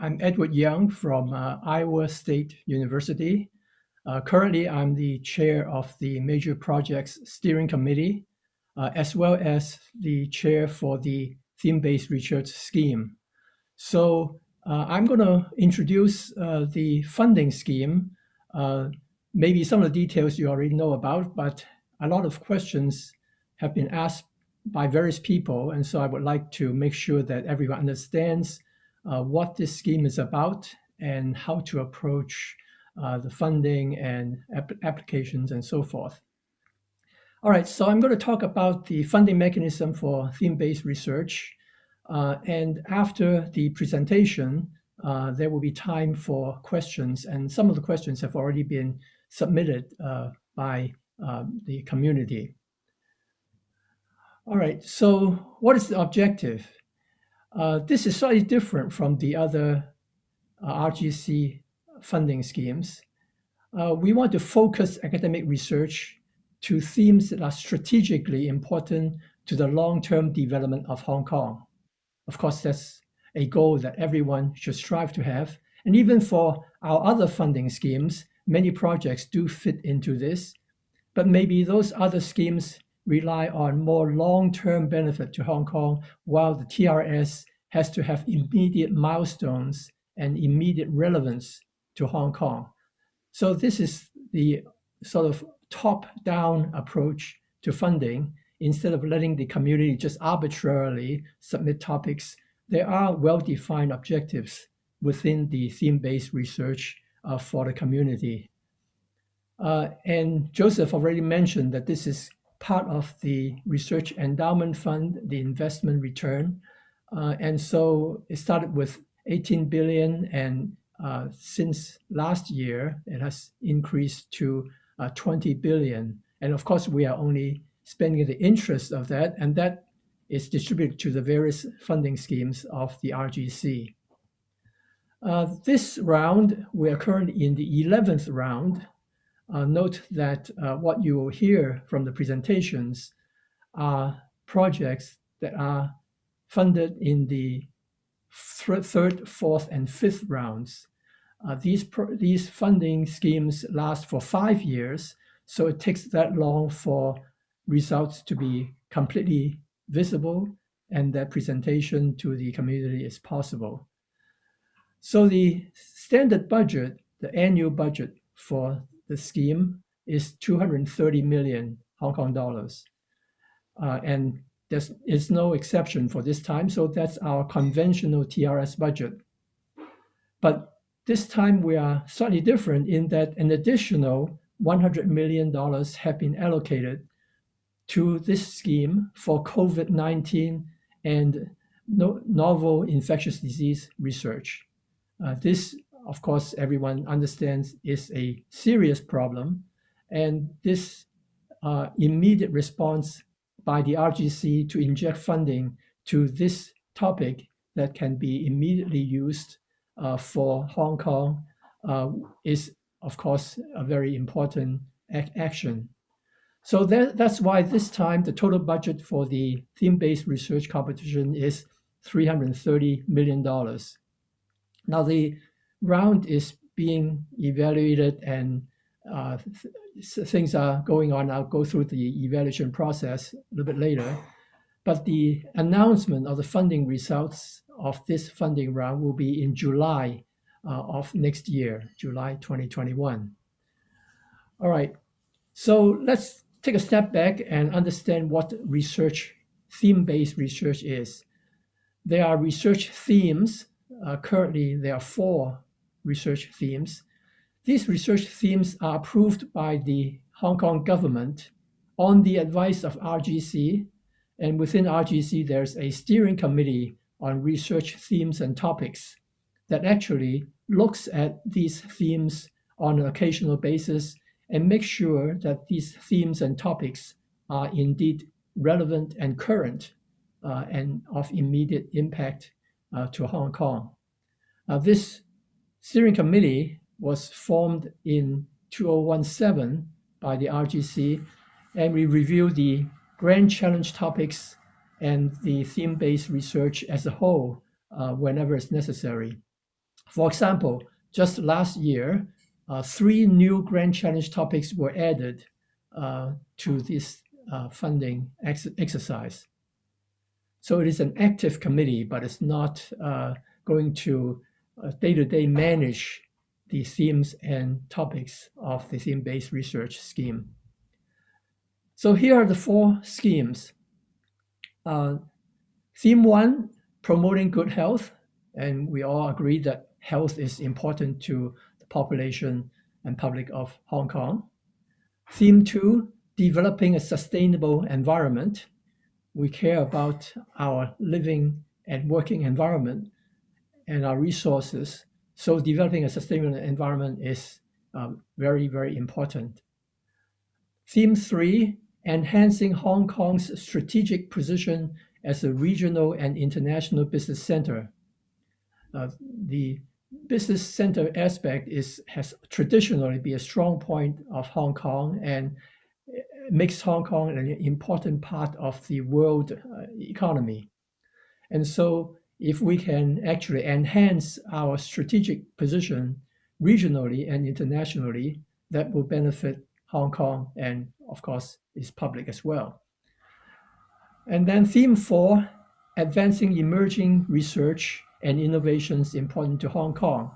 I'm Edward Young from Iowa State University. Currently, I'm the chair of the Major Projects Steering Committee, as well as the chair for the Theme-Based Research Scheme. So I'm going to introduce the funding scheme. Maybe some of the details you already know about, but a lot of questions have been asked by various people, and so I would like to make sure that everyone understands what this scheme is about and how to approach the funding and applications and so forth. All right, so I'm going to talk about the funding mechanism for theme-based research. And after the presentation, there will be time for questions, and some of the questions have already been submitted by the community. All right, so what is the objective? This is slightly different from the other RGC funding schemes. We want to focus academic research to themes that are strategically important to the long-term development of Hong Kong. Of course, that's a goal that everyone should strive to have. And even for our other funding schemes, many projects do fit into this. But maybe those other schemes rely on more long-term benefit to Hong Kong, while the TRS has to have immediate milestones and immediate relevance to Hong Kong. So this is the sort of top-down approach to funding. Instead of letting the community just arbitrarily submit topics, there are well-defined objectives within the theme-based research for the community. And Joseph already mentioned that this is part of the Research Endowment Fund, the investment return. And so it started with 18 billion, and since last year, it has increased to 20 billion. And of course, we are only spending the interest of that, and that is distributed to the various funding schemes of the RGC. This round, we are currently in the 11th round. Note that what you will hear from the presentations are projects that are funded in the third, fourth, and fifth rounds. These funding schemes last for 5 years, so it takes that long for results to be completely visible and that presentation to the community is possible. So the standard budget, the annual budget for the scheme is 230 million Hong Kong dollars. And there is no exception for this time, so that's our conventional TRS budget. But this time we are slightly different in that an additional $100 million have been allocated to this scheme for COVID-19 and novel infectious disease research. This, of course, everyone understands is a serious problem, and this immediate response by the RGC to inject funding to this topic that can be immediately used for Hong Kong is, of course, a very important action. So that's why this time the total budget for the theme-based research competition is $330 million. Now the round is being evaluated and things are going on. I'll go through the evaluation process a little bit later. But the announcement of the funding results of this funding round will be in July of next year, July 2021. All right, so let's take a step back and understand what research, theme-based research is. There are research themes. Currently, there are 4 research themes. These research themes are approved by the Hong Kong government on the advice of RGC, and within RGC, there's a steering committee on research themes and topics that actually looks at these themes on an occasional basis and make sure that these themes and topics are indeed relevant and current and of immediate impact to Hong Kong. This steering committee was formed in 2017 by the RGC, and we review the grand challenge topics and the theme-based research as a whole whenever it's necessary. For example, just last year, 3 new Grand Challenge topics were added to this funding exercise. So it is an active committee, but it's not going to day-to-day manage the themes and topics of the theme-based research scheme. So here are the 4 schemes. Theme 1, promoting good health, and we all agree that health is important to the population and public of Hong Kong. Theme 2, developing a sustainable environment. We care about our living and working environment and our resources. So developing a sustainable environment is very, very important. Theme 3, enhancing Hong Kong's strategic position as a regional and international business center. The business center aspect has traditionally been a strong point of Hong Kong and makes Hong Kong an important part of the world economy. And so if we can actually enhance our strategic position regionally and internationally, that will benefit Hong Kong and, of course, its public as well. And then theme 4, advancing emerging research and innovations important to Hong Kong.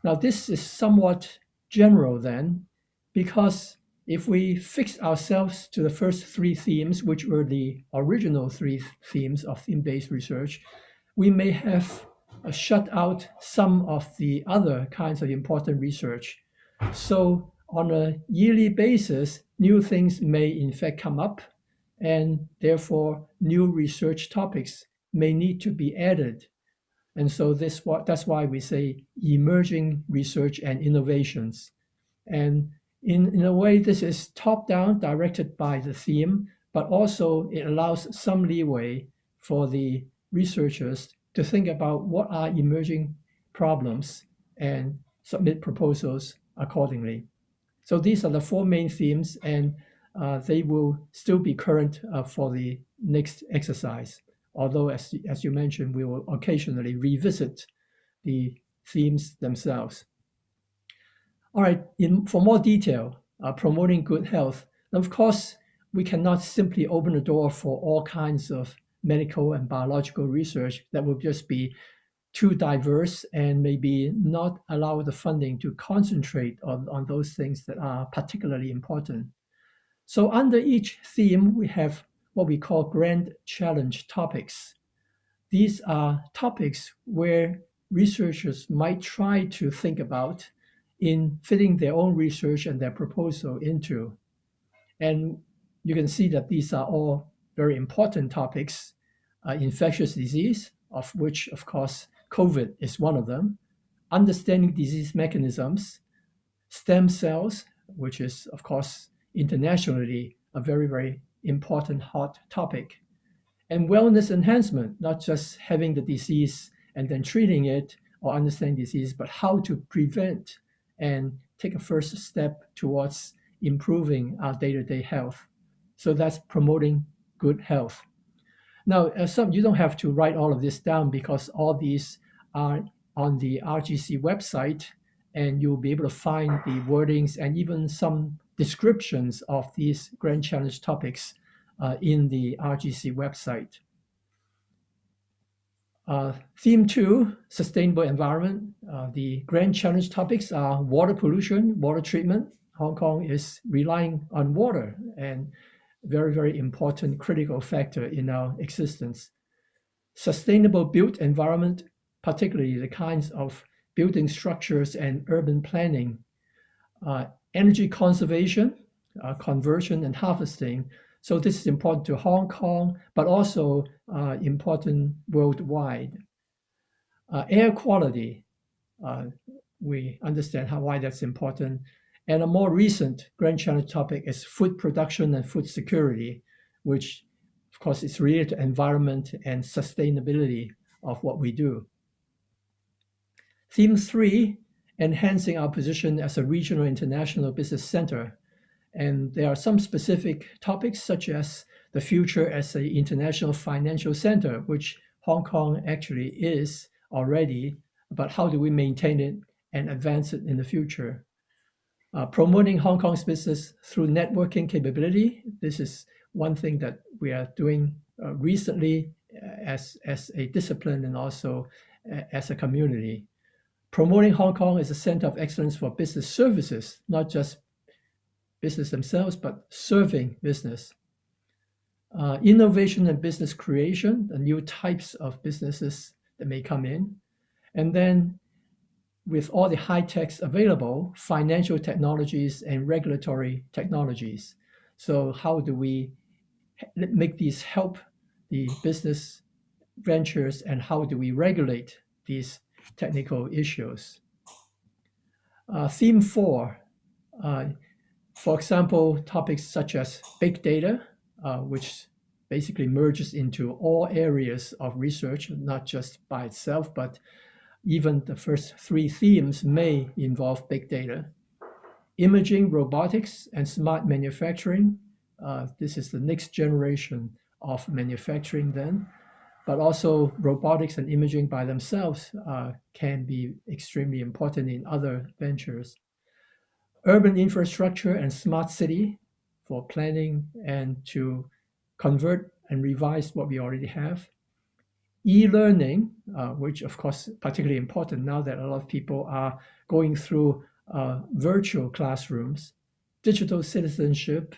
Now, this is somewhat general then, because if we fix ourselves to the first 3 themes, which were the original 3 themes of theme-based research, we may have shut out some of the other kinds of important research. So on a yearly basis, new things may in fact come up, and therefore new research topics may need to be added. And so that's why we say emerging research and innovations. And in a way, this is top-down, directed by the theme, but also it allows some leeway for the researchers to think about what are emerging problems and submit proposals accordingly. So these are the 4 main themes, and they will still be current for the next exercise. Although, as you mentioned, we will occasionally revisit the themes themselves. All right, for more detail, promoting good health. Now, of course, we cannot simply open the door for all kinds of medical and biological research that will just be too diverse and maybe not allow the funding to concentrate on those things that are particularly important. So under each theme, we have what we call Grand Challenge topics. These are topics where researchers might try to think about in fitting their own research and their proposal into. And you can see that these are all very important topics. Infectious disease, of which, of course, COVID is one of them. Understanding disease mechanisms. Stem cells, which is, of course, internationally a very, very important hot topic. And wellness enhancement, not just having the disease and then treating it or understanding disease, but how to prevent and take a first step towards improving our day-to-day health. So that's promoting good health. Now, you don't have to write all of this down because all these are on the RGC website, and you'll be able to find the wordings and even some descriptions of these Grand Challenge topics in the RGC website. Theme 2, sustainable environment. The Grand Challenge topics are water pollution, water treatment. Hong Kong is relying on water, and very, very important critical factor in our existence. Sustainable built environment, particularly the kinds of building structures and urban planning. Energy conservation, conversion and harvesting. So this is important to Hong Kong, but also important worldwide. Air quality, we understand why that's important. And a more recent Grand Challenge topic is food production and food security, which of course is related to environment and sustainability of what we do. Theme 3, enhancing our position as a regional international business center. And there are some specific topics such as the future as an international financial center, which Hong Kong actually is already but how do we maintain it and advance it in the future? Promoting Hong Kong's business through networking capability. This is one thing that we are doing recently as a discipline and also as a community. Promoting Hong Kong as a center of excellence for business services, not just business themselves, but serving business. Innovation and business creation, the new types of businesses that may come in. And then with all the high techs available, financial technologies and regulatory technologies. So how do we make these help the business ventures, and how do we regulate these technical issues? Theme 4, for example, topics such as big data, which basically merges into all areas of research, not just by itself, but even the first 3 themes may involve big data. Imaging, robotics, and smart manufacturing. This is the next generation of manufacturing then, but also robotics and imaging by themselves can be extremely important in other ventures. Urban infrastructure and smart city for planning and to convert and revise what we already have. E-learning, which of course particularly important now that a lot of people are going through virtual classrooms, digital citizenship,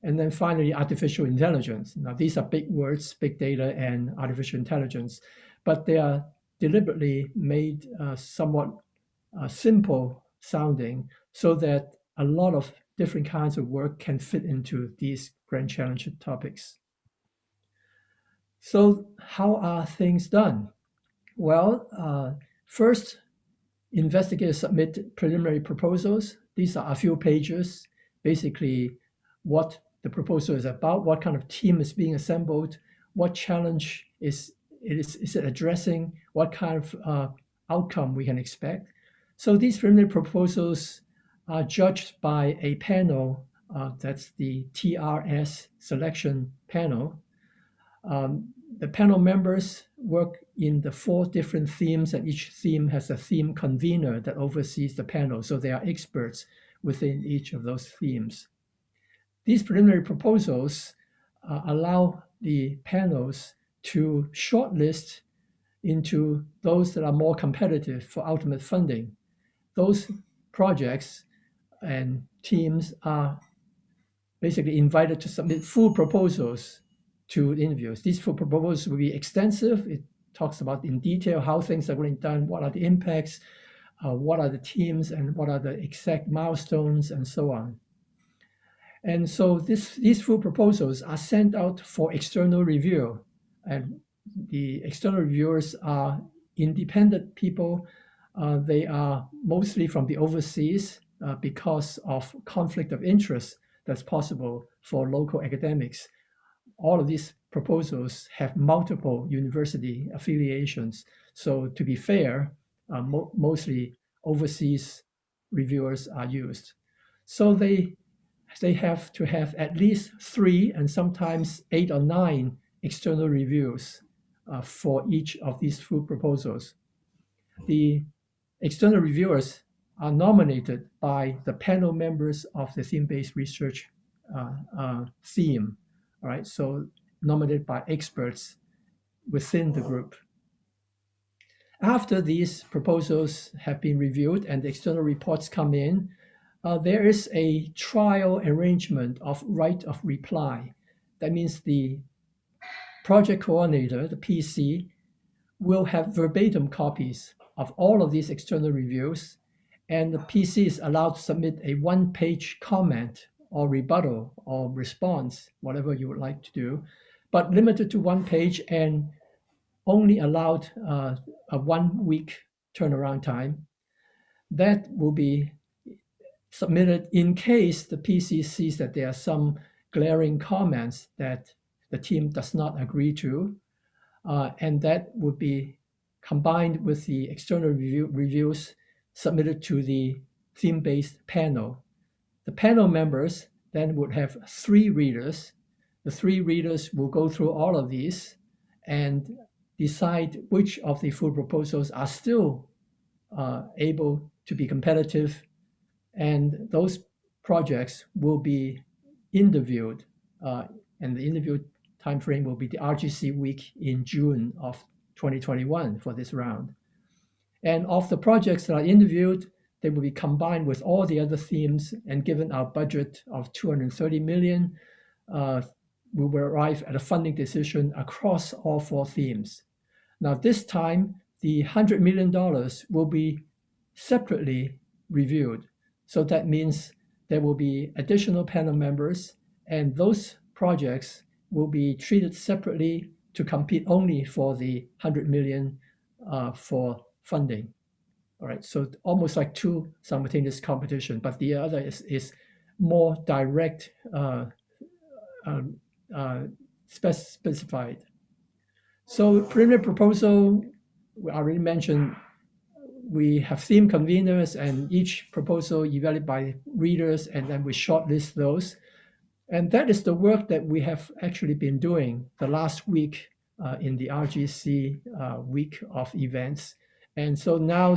and then finally artificial intelligence. Now these are big words, big data and artificial intelligence, but they are deliberately made somewhat simple sounding so that a lot of different kinds of work can fit into these grand challenge topics. So how are things done? Well, first, investigators submit preliminary proposals. These are a few pages, basically what the proposal is about, what kind of team is being assembled, what challenge is it addressing, what kind of outcome we can expect. So these preliminary proposals are judged by a panel, that's the TRS selection panel. The panel members work in the 4 different themes, and each theme has a theme convener that oversees the panel. So they are experts within each of those themes. These preliminary proposals allow the panels to shortlist into those that are more competitive for ultimate funding. Those projects and teams are basically invited to submit full proposals to interviews. These full proposals will be extensive. It talks about in detail how things are going done, what are the impacts, what are the teams, and what are the exact milestones, and so on. And so these full proposals are sent out for external review. And the external reviewers are independent people. They are mostly from the overseas because of conflict of interest that's possible for local academics. All of these proposals have multiple university affiliations. So to be fair, mostly overseas reviewers are used. So they have to have at least 3 and sometimes 8 or 9 external reviews for each of these full proposals. The external reviewers are nominated by the panel members of the theme-based research theme. All right, so nominated by experts within the group. After these proposals have been reviewed and the external reports come in, there is a trial arrangement of right of reply. That means the project coordinator, the PC, will have verbatim copies of all of these external reviews, and the PC is allowed to submit a 1-page comment or rebuttal or response, whatever you would like to do, but limited to 1 page and only allowed a 1-week turnaround time. That will be submitted in case the PC sees that there are some glaring comments that the team does not agree to, and that would be combined with the external reviews submitted to the theme-based panel. The panel members then would have 3 readers. The 3 readers will go through all of these and decide which of the full proposals are still able to be competitive, and those projects will be interviewed, and the interview timeframe will be the RGC week in June of 2021 for this round. And of the projects that are interviewed, they will be combined with all the other themes, and given our budget of 230 million, we will arrive at a funding decision across all 4 themes. Now, this time, the $100 million will be separately reviewed. So that means there will be additional panel members, and those projects will be treated separately to compete only for the 100 million for funding. All right, so almost like 2 simultaneous competition, but the other is more direct, specified. So preliminary proposal, I already mentioned, we have theme conveners, and each proposal evaluated by readers, and then we shortlist those. And that is the work that we have actually been doing the last week in the RGC week of events. And so now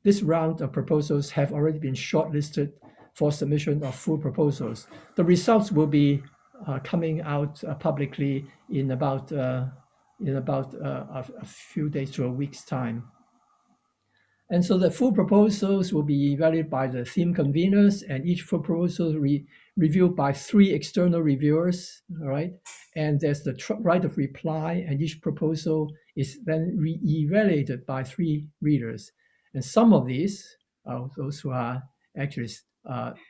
this round of proposals have already been shortlisted for submission of full proposals. The results will be coming out publicly in about a few days to a week's time. And so the full proposals will be evaluated by the theme conveners, and each proposal reviewed by 3 external reviewers, all right? And there's the right of reply, and each proposal is then re-evaluated by 3 readers. And some of these, those who are actually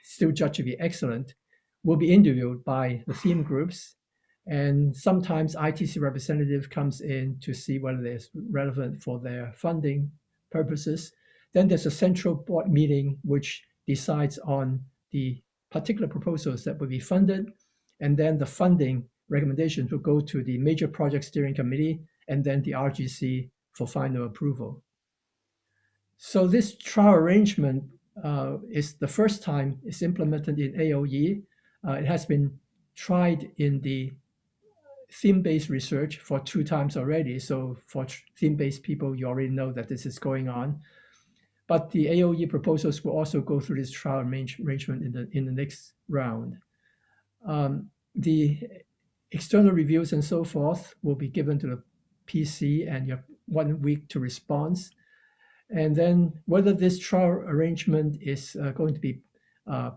still judged to be excellent, will be interviewed by the theme groups. And sometimes ITC representative comes in to see whether it's relevant for their funding purposes. Then there's a central board meeting which decides on the particular proposals that will be funded, and then the funding recommendations will go to the major project steering committee and then the RGC for final approval. So this trial arrangement is the first time it's implemented in AOE. It has been tried in the theme-based research for 2 times already. So for theme-based people, you already know that this is going on. But the AOE proposals will also go through this trial arrangement in the next round. The external reviews and so forth will be given to the PC, and you have 1 week to respond. And then whether this trial arrangement is going to be a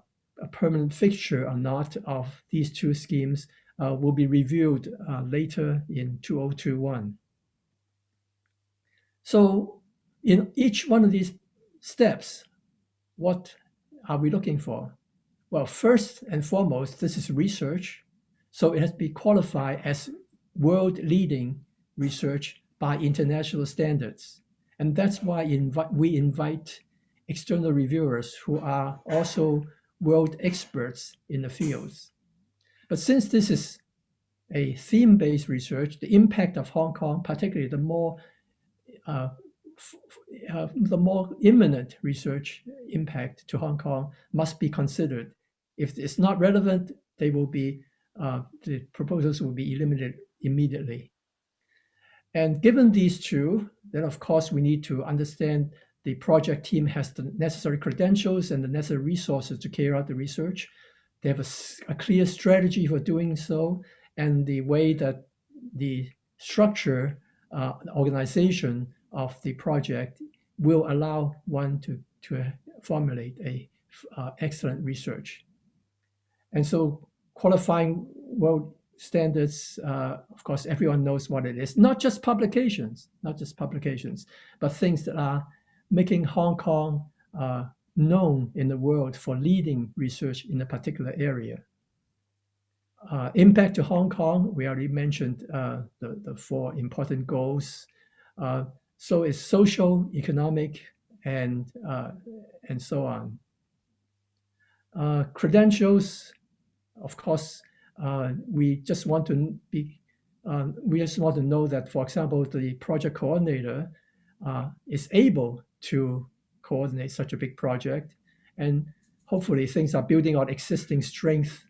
permanent fixture or not of these 2 schemes will be reviewed later in 2021. So in each one of these steps, what are we looking for? Well, first and foremost, this is research. So it has to be qualified as world-leading research by international standards. And that's why we invite external reviewers who are also world experts in the fields. But since this is a theme-based research, the impact of Hong Kong, particularly the more imminent research impact to Hong Kong, must be considered. If it's not relevant, they will be the proposals will be eliminated immediately. And given these 2, then of course we need to understand the project team has the necessary credentials and the necessary resources to carry out the research. They have a clear strategy for doing so, and the way that the structure, organization of the project will allow one to formulate a excellent research. And so qualifying world standards, of course, everyone knows what it is. Not just publications, but things that are making Hong Kong known in the world for leading research in a particular area. Impact to Hong Kong, we already mentioned the 4 important goals. So it's social, economic, and so on. Credentials, of course, we just want to know that, for example, the project coordinator is able to coordinate such a big project, and hopefully things are building on existing strength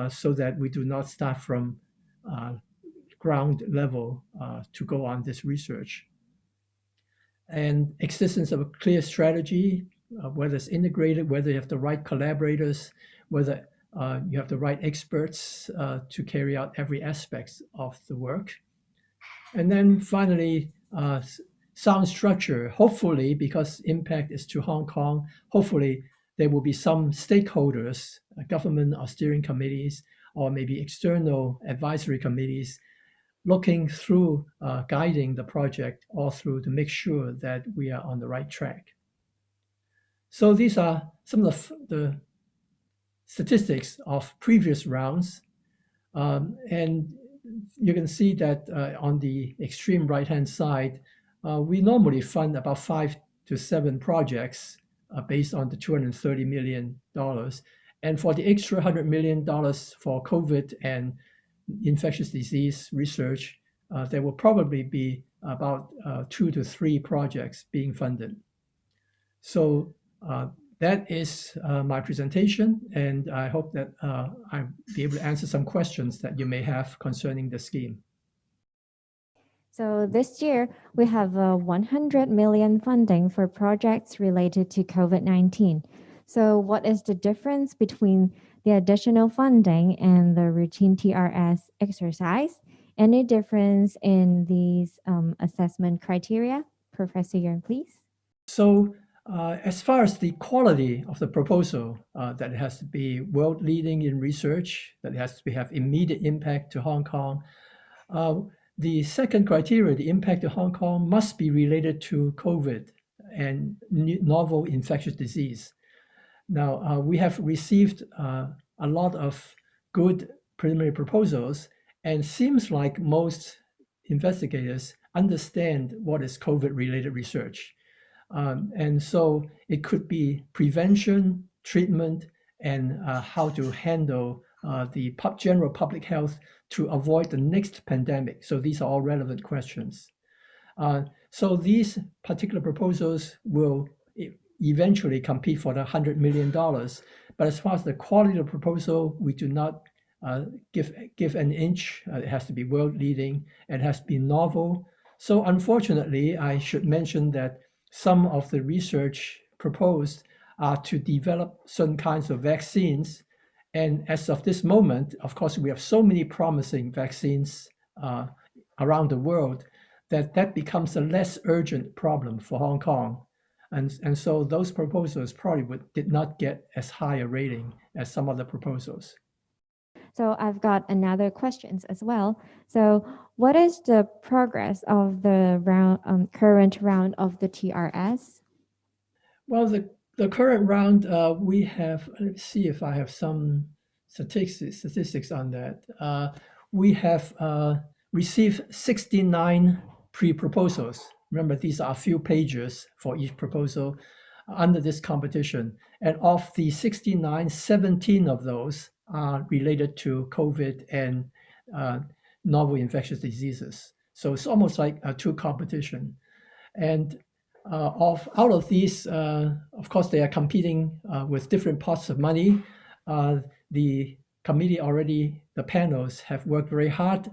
so that we do not start from ground level to go on this research. and existence of a clear strategy, whether it's integrated, whether you have the right collaborators, whether you have the right experts to carry out every aspect of the work. And then finally, sound structure. Hopefully, because impact is to Hong Kong, hopefully there will be some stakeholders, government or steering committees, or maybe external advisory committees looking through, guiding the project all through to make sure that we are on the right track. So these are some of the statistics of previous rounds. And you can see that on the extreme right-hand side, we normally fund about 5 to 7 projects based on the $230 million. And for the extra $100 million for COVID and infectious disease research, there will probably be about 2 to 3 projects being funded. So that is my presentation, and I hope that I'll be able to answer some questions that you may have concerning the scheme. So this year, we have 100 million funding for projects related to COVID-19. So what is the difference between the additional funding and the routine TRS exercise? Any difference in these assessment criteria? Professor Yuan, please. So as far as the quality of the proposal, that it has to be world leading in research, that it has to have immediate impact to Hong Kong. The second criteria, the impact to Hong Kong, must be related to COVID and novel infectious disease. Now, we have received a lot of good preliminary proposals, and seems like most investigators understand what is COVID-related research. And so it could be prevention, treatment, and how to handle the general public health to avoid the next pandemic. So these are all relevant questions. So these particular proposals will eventually compete for the $100 million. But as far as the quality of the proposal, we do not give an inch. It has to be world leading. It has to be novel. So unfortunately, I should mention that some of the research proposed are to develop certain kinds of vaccines. And as of this moment, of course, we have so many promising vaccines around the world that becomes a less urgent problem for Hong Kong. And so those proposals probably did not get as high a rating as some other proposals. So I've got another questions as well. So what is the progress of the current round of the TRS? Well, the current round, we have, let's see if I have some statistics on that. We have received 69 pre-proposals. Remember, these are a few pages for each proposal under this competition. And of the 69, 17 of those are related to COVID and novel infectious diseases. So it's almost like a two competition. And out of these, of course, they are competing with different pots of money. The committee already, the panels have worked very hard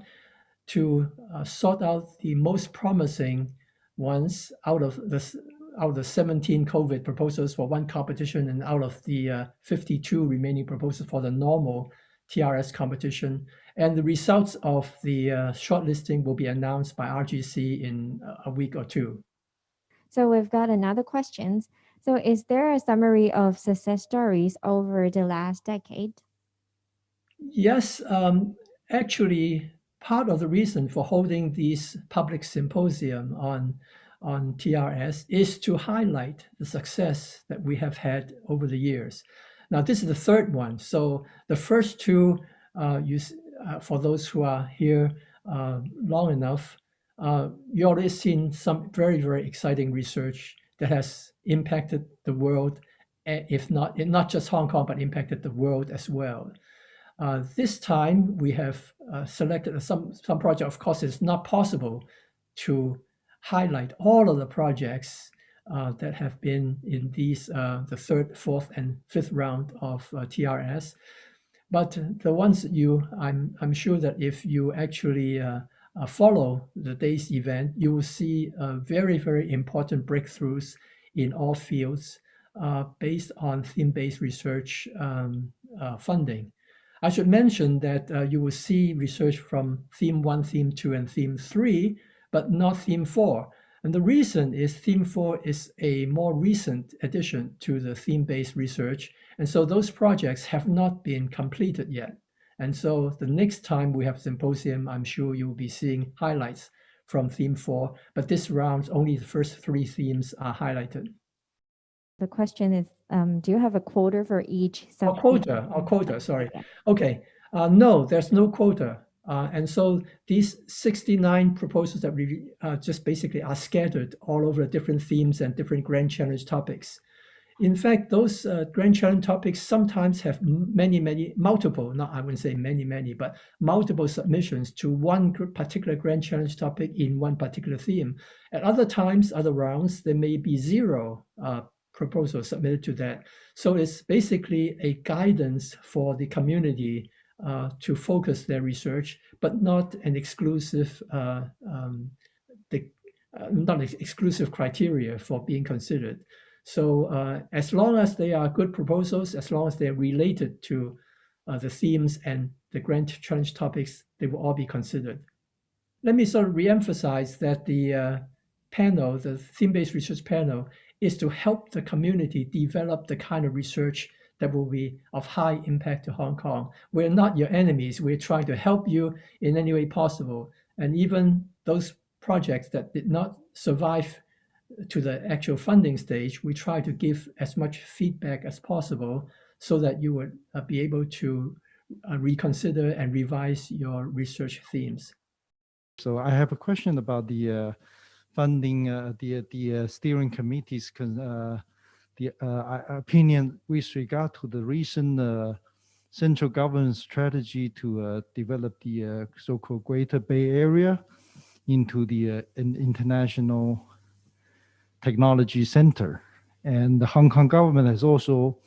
to sort out the most promising ones out of the 17 COVID proposals for one competition, and out of the 52 remaining proposals for the normal TRS competition. And the results of the shortlisting will be announced by RGC in a week or two. So we've got another question. So is there a summary of success stories over the last decade? Yes, actually, part of the reason for holding these public symposium on TRS is to highlight the success that we have had over the years. Now, this is the third one. So the first two, for those who are here long enough, you already seen some very, very exciting research that has impacted the world, if not just Hong Kong, but impacted the world as well. This time we have selected some project. Of course, it's not possible to highlight all of the projects that have been in these the third, fourth, and fifth round of TRS. But the ones that I'm sure that if you actually follow the day's event, you will see very, very important breakthroughs in all fields based on theme-based research funding. I should mention that you will see research from theme 1, theme 2, and theme 3, but not theme 4. And the reason is theme 4 is a more recent addition to the theme-based research. And so those projects have not been completed yet. And so the next time we have symposium, I'm sure you'll be seeing highlights from theme 4. But this round, only the first 3 themes are highlighted. The question is, do you have a quota for each Quota, sorry. Okay, no, there's no quota. And so these 69 proposals that we just basically are scattered all over different themes and different grand challenge topics. In fact, those grand challenge topics sometimes have multiple, not I wouldn't say many, but multiple submissions to one particular grand challenge topic in one particular theme. At other times, other rounds, there may be 0 proposals submitted to that. So it's basically a guidance for the community to focus their research, but not an exclusive exclusive criteria for being considered. So as long as they are good proposals, as long as they're related to the themes and the grand challenge topics, they will all be considered. Let me sort of reemphasize that the panel, the theme-based research panel, is to help the community develop the kind of research that will be of high impact to Hong Kong. We're not your enemies. We're trying to help you in any way possible. And even those projects that did not survive to the actual funding stage, we try to give as much feedback as possible so that you would be able to reconsider and revise your research themes. So I have a question about the funding, the steering committee's opinion with regard to the recent central government strategy to develop the so-called Greater Bay Area into an international technology center. And the Hong Kong government has also,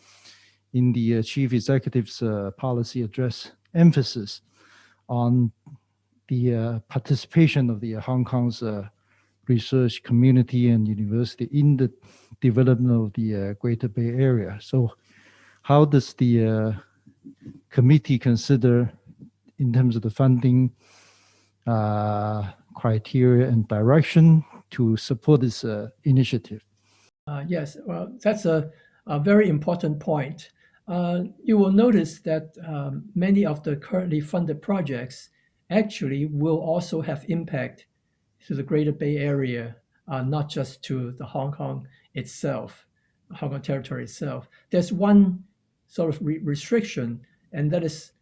in the chief executive's policy address, emphasis on the participation of the Hong Kong's research community and university in the development of the Greater Bay Area. So how does the committee consider, in terms of the funding criteria and direction, to support this initiative? Yes, well, that's a very important point. You will notice that many of the currently funded projects actually will also have impact to the Greater Bay Area, not just to the Hong Kong itself, Hong Kong territory itself. There's one sort of restriction, and that is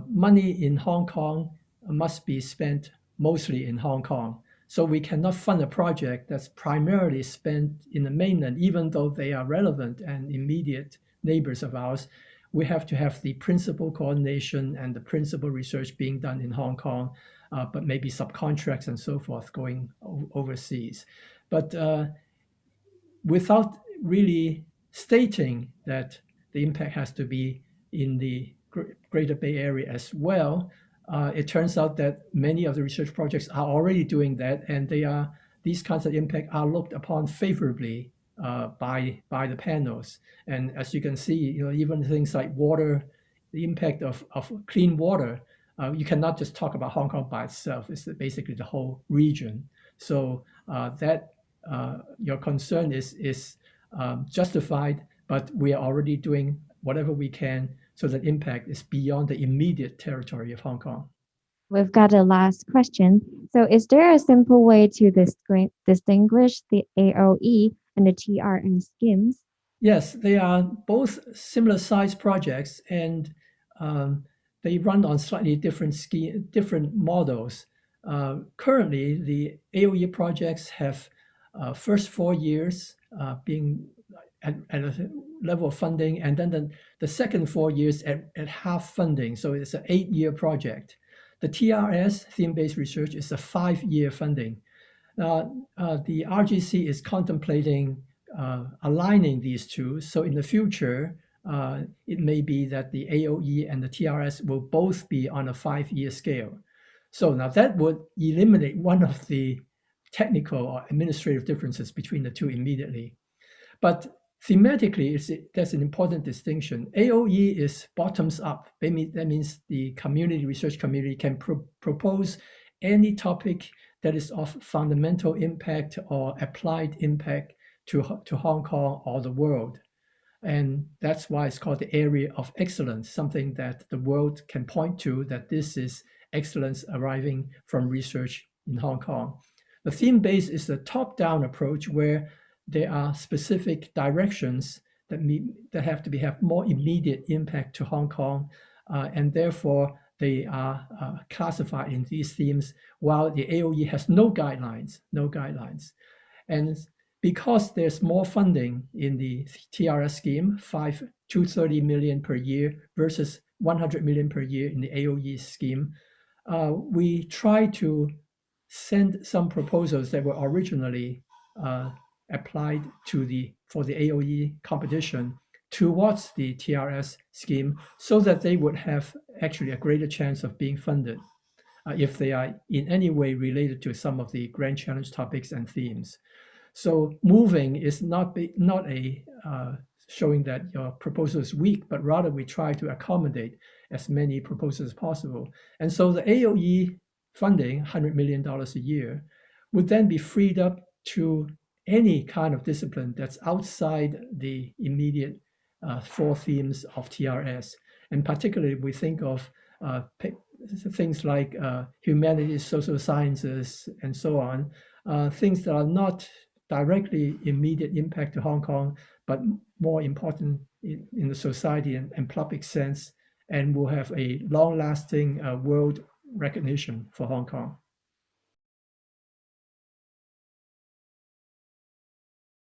money in Hong Kong must be spent mostly in Hong Kong. So we cannot fund a project that's primarily spent in the mainland, even though they are relevant and immediate neighbors of ours. We have to have the principal coordination and the principal research being done in Hong Kong, but maybe subcontracts and so forth going overseas. But without really stating that the impact has to be in the Greater Bay Area as well, it turns out that many of the research projects are already doing that, and these kinds of impact are looked upon favorably by the panels. And as you can see, even things like water, the impact of clean water, you cannot just talk about Hong Kong by itself. It's basically the whole region. So that your concern is justified, but we are already doing whatever we can so that impact is beyond the immediate territory of Hong Kong. We've got a last question. So is there a simple way to distinguish the AOE and the TRS schemes? Yes, they are both similar size projects, and they run on slightly different models. Currently, the AOE projects have first 4 years being at a level of funding, and then the second 4 years at half funding. So it's an 8-year project. The TRS, theme-based research, is a 5-year funding. The RGC is contemplating aligning these two. So in the future, it may be that the AOE and the TRS will both be on a 5-year scale. So now that would eliminate one of the technical or administrative differences between the two immediately. But thematically, that's an important distinction. AOE is bottoms up. That means the community, research community can propose any topic that is of fundamental impact or applied impact to Hong Kong or the world. And that's why it's called the area of excellence, something that the world can point to, that this is excellence arriving from research in Hong Kong. The theme base is the top-down approach where there are specific directions that have to have more immediate impact to Hong Kong, and therefore they are classified in these themes, while the AOE has no guidelines. And because there's more funding in the TRS scheme, 230 million per year versus 100 million per year in the AOE scheme, we try to send some proposals that were originally applied for the AOE competition towards the TRS scheme, so that they would have actually a greater chance of being funded if they are in any way related to some of the grand challenge topics and themes. So moving is not a showing that your proposal is weak, but rather we try to accommodate as many proposals as possible. And so the AOE funding, $100 million a year, would then be freed up to any kind of discipline that's outside the immediate four themes of TRS. And particularly, we think of things like humanities, social sciences, and so on, things that are not directly immediate impact to Hong Kong, but more important in the society and public sense, and will have a long-lasting world recognition for Hong Kong.